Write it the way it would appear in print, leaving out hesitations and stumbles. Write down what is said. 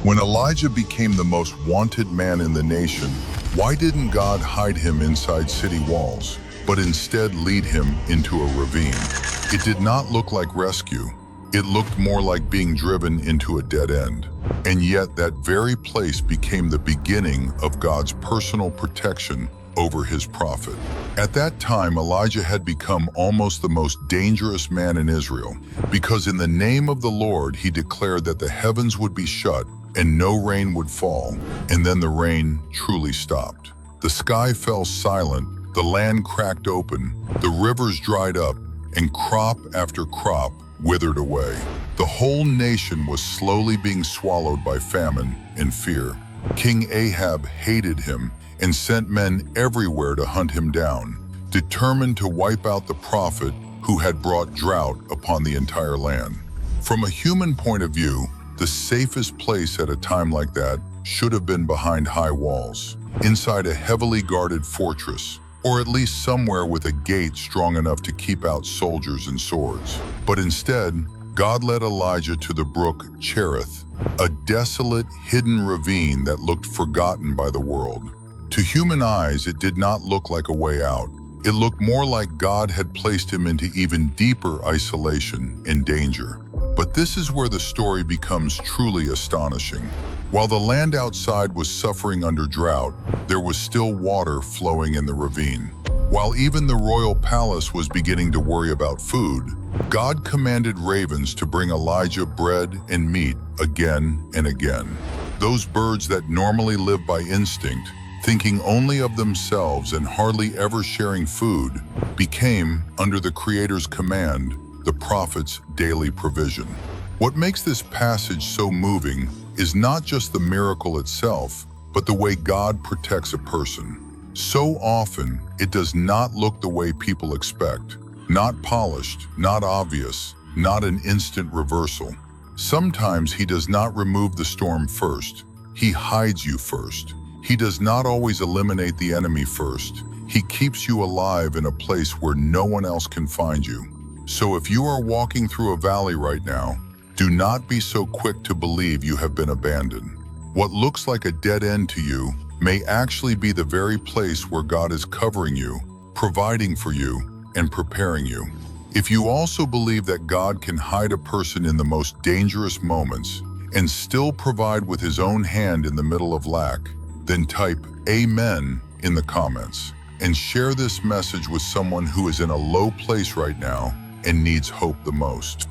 When Elijah became the most wanted man in the nation, why didn't God hide him inside city walls, but instead lead him into a ravine? It did not look like rescue. It looked more like being driven into a dead end. And yet that very place became the beginning of God's personal protection over his prophet. At that time, Elijah had become almost the most dangerous man in Israel, because in the name of the Lord, he declared that the heavens would be shut and no rain would fall, and then the rain truly stopped. The sky fell silent, the land cracked open, the rivers dried up, and crop after crop withered away. The whole nation was slowly being swallowed by famine and fear. King Ahab hated him and sent men everywhere to hunt him down, determined to wipe out the prophet who had brought drought upon the entire land. From a human point of view, the safest place at a time like that should have been behind high walls, inside a heavily guarded fortress, or at least somewhere with a gate strong enough to keep out soldiers and swords. But instead, God led Elijah to the brook Cherith, a desolate, hidden ravine that looked forgotten by the world. To human eyes, it did not look like a way out. It looked more like God had placed him into even deeper isolation and danger. But this is where the story becomes truly astonishing. While the land outside was suffering under drought, there was still water flowing in the ravine. While even the royal palace was beginning to worry about food, God commanded ravens to bring Elijah bread and meat again and again. Those birds that normally live by instinct, thinking only of themselves and hardly ever sharing food, became, under the Creator's command, the prophet's daily provision. What makes this passage so moving is not just the miracle itself, but the way God protects a person. So often, it does not look the way people expect. Not polished, not obvious, not an instant reversal. Sometimes he does not remove the storm first. He hides you first. He does not always eliminate the enemy first. He keeps you alive in a place where no one else can find you. So if you are walking through a valley right now, do not be so quick to believe you have been abandoned. What looks like a dead end to you may actually be the very place where God is covering you, providing for you, and preparing you. If you also believe that God can hide a person in the most dangerous moments and still provide with his own hand in the middle of lack, then type Amen in the comments and share this message with someone who is in a low place right now and needs hope the most.